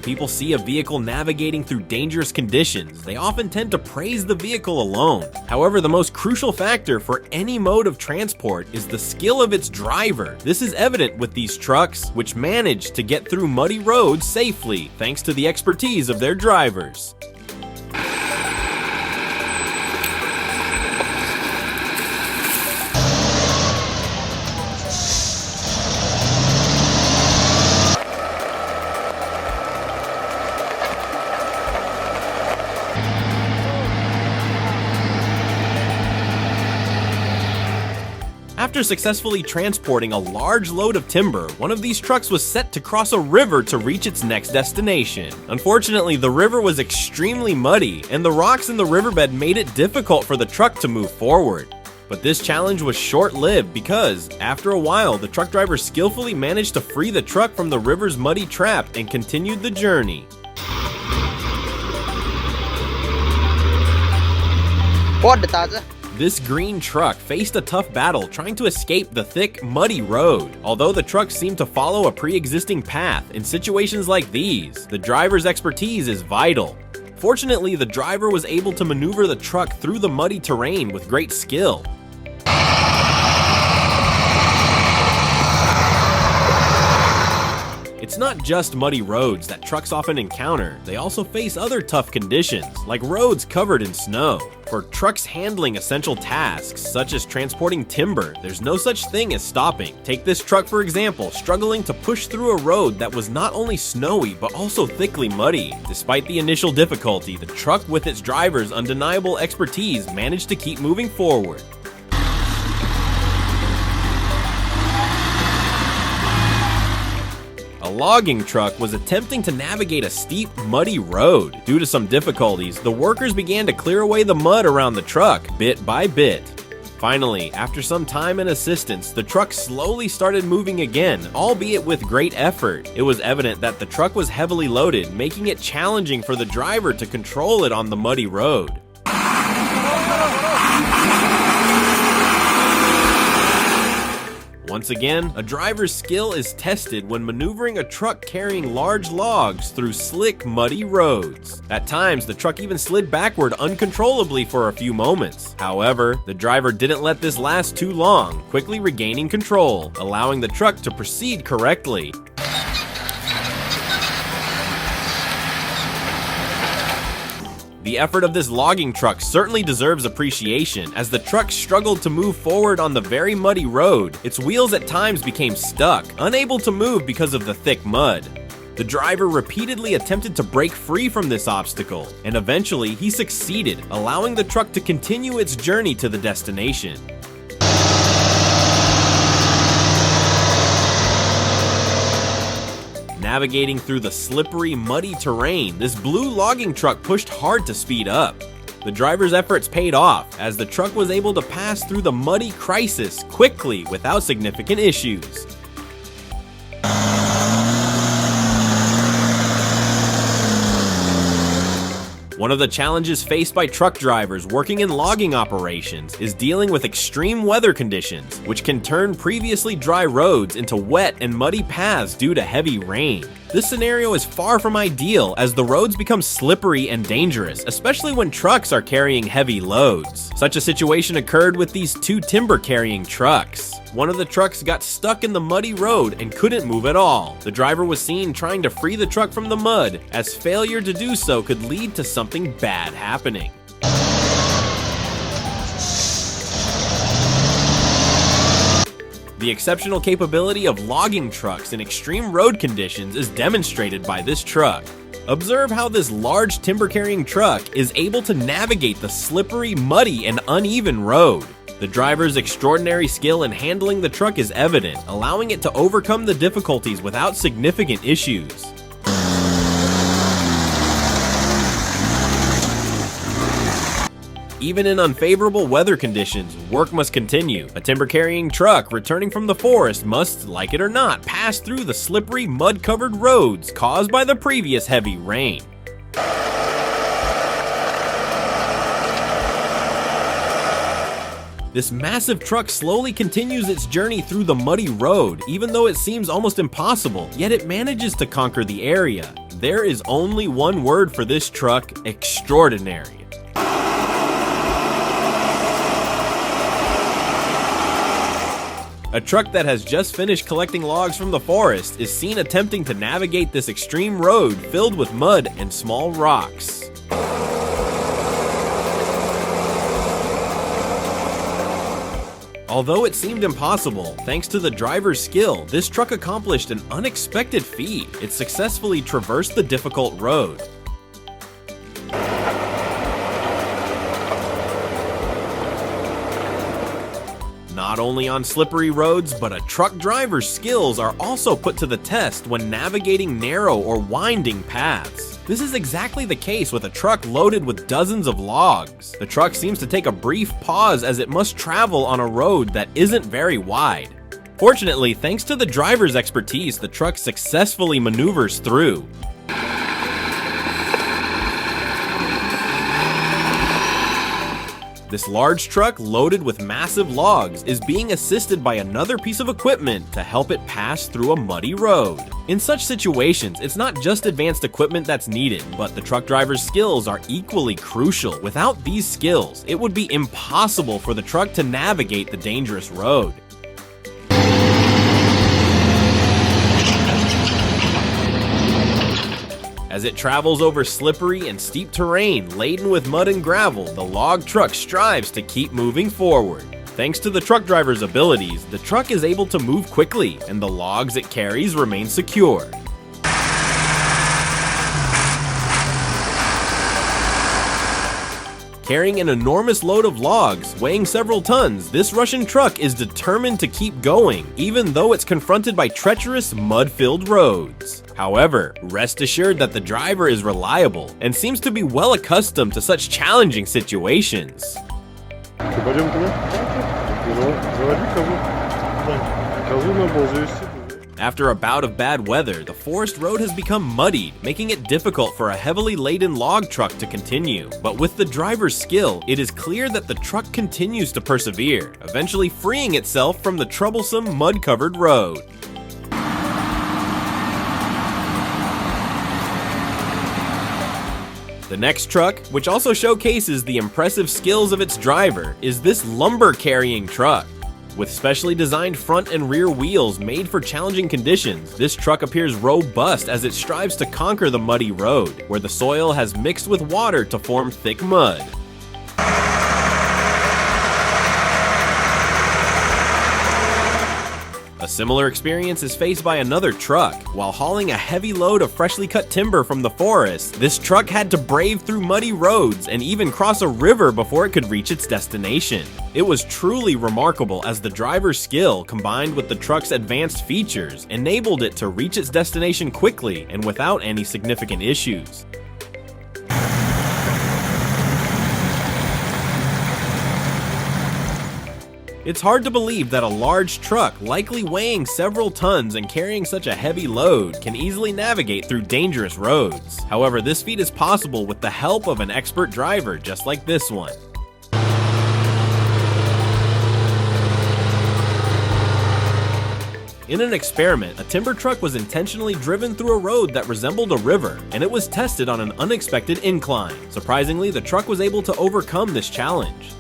people see a vehicle navigating through dangerous conditions, they often tend to praise the vehicle alone. However, the most crucial factor for any mode of transport is the skill of its driver. This is evident with these trucks, which manage to get through muddy roads safely thanks to the expertise of their drivers. After successfully transporting a large load of timber, one of these trucks was set to cross a river to reach its next destination. Unfortunately, the river was extremely muddy, and the rocks in the riverbed made it difficult for the truck to move forward. But this challenge was short-lived because, after a while, the truck driver skillfully managed to free the truck from the river's muddy trap and continued the journey. This green truck faced a tough battle trying to escape the thick, muddy road. Although the truck seemed to follow a pre-existing path, in situations like these, the driver's expertise is vital. Fortunately, the driver was able to maneuver the truck through the muddy terrain with great skill. It's not just muddy roads that trucks often encounter, they also face other tough conditions, like roads covered in snow. For trucks handling essential tasks, such as transporting timber, there's no such thing as stopping. Take this truck for example, struggling to push through a road that was not only snowy, but also thickly muddy. Despite the initial difficulty, the truck with its driver's undeniable expertise managed to keep moving forward. A logging truck was attempting to navigate a steep, muddy road. Due to some difficulties, the workers began to clear away the mud around the truck, bit by bit. Finally, after some time and assistance, the truck slowly started moving again, albeit with great effort. It was evident that the truck was heavily loaded, making it challenging for the driver to control it on the muddy road. Once again, a driver's skill is tested when maneuvering a truck carrying large logs through slick, muddy roads. At times, the truck even slid backward uncontrollably for a few moments. However, the driver didn't let this last too long, quickly regaining control, allowing the truck to proceed correctly. The effort of this logging truck certainly deserves appreciation, as the truck struggled to move forward on the very muddy road. Its wheels at times became stuck, unable to move because of the thick mud. The driver repeatedly attempted to break free from this obstacle, and eventually he succeeded, allowing the truck to continue its journey to the destination. Navigating through the slippery, muddy terrain, this blue logging truck pushed hard to speed up. The driver's efforts paid off, as the truck was able to pass through the muddy crisis quickly without significant issues. One of the challenges faced by truck drivers working in logging operations is dealing with extreme weather conditions, which can turn previously dry roads into wet and muddy paths due to heavy rain. This scenario is far from ideal, as the roads become slippery and dangerous, especially when trucks are carrying heavy loads. Such a situation occurred with these two timber-carrying trucks. One of the trucks got stuck in the muddy road and couldn't move at all. The driver was seen trying to free the truck from the mud, as failure to do so could lead to something bad happening. The exceptional capability of logging trucks in extreme road conditions is demonstrated by this truck. Observe how this large timber-carrying truck is able to navigate the slippery, muddy, and uneven road. The driver's extraordinary skill in handling the truck is evident, allowing it to overcome the difficulties without significant issues. Even in unfavorable weather conditions, work must continue. A timber-carrying truck returning from the forest must, like it or not, pass through the slippery, mud-covered roads caused by the previous heavy rain. This massive truck slowly continues its journey through the muddy road, even though it seems almost impossible, yet it manages to conquer the area. there is only one word for this truck: extraordinary. A truck that has just finished collecting logs from the forest is seen attempting to navigate this extreme road filled with mud and small rocks. Although it seemed impossible, thanks to the driver's skill, this truck accomplished an unexpected feat. It successfully traversed the difficult road. Not only on slippery roads, but a truck driver's skills are also put to the test when navigating narrow or winding paths. This is exactly the case with a truck loaded with dozens of logs. The truck seems to take a brief pause as it must travel on a road that isn't very wide. Fortunately, thanks to the driver's expertise, the truck successfully maneuvers through. This large truck loaded with massive logs is being assisted by another piece of equipment to help it pass through a muddy road. In such situations, it's not just advanced equipment that's needed, but the truck driver's skills are equally crucial. Without these skills, it would be impossible for the truck to navigate the dangerous road. As it travels over slippery and steep terrain laden with mud and gravel, the log truck strives to keep moving forward. Thanks to the truck driver's abilities, the truck is able to move quickly, and the logs it carries remain secure. Carrying an enormous load of logs, weighing several tons, this Russian truck is determined to keep going, even though it's confronted by treacherous, mud-filled roads. However, rest assured that the driver is reliable and seems to be well accustomed to such challenging situations. After a bout of bad weather, the forest road has become muddied, making it difficult for a heavily laden log truck to continue. But with the driver's skill, it is clear that the truck continues to persevere, eventually freeing itself from the troublesome mud-covered road. The next truck, which also showcases the impressive skills of its driver, is this lumber-carrying truck. With specially designed front and rear wheels made for challenging conditions, this truck appears robust as it strives to conquer the muddy road, where the soil has mixed with water to form thick mud. A similar experience is faced by another truck. While hauling a heavy load of freshly cut timber from the forest, this truck had to brave through muddy roads and even cross a river before it could reach its destination. It was truly remarkable as the driver's skill, combined with the truck's advanced features, enabled it to reach its destination quickly and without any significant issues. It's hard to believe that a large truck, likely weighing several tons and carrying such a heavy load, can easily navigate through dangerous roads. However, this feat is possible with the help of an expert driver just like this one. In an experiment, a timber truck was intentionally driven through a road that resembled a river, and it was tested on an unexpected incline. Surprisingly, the truck was able to overcome this challenge.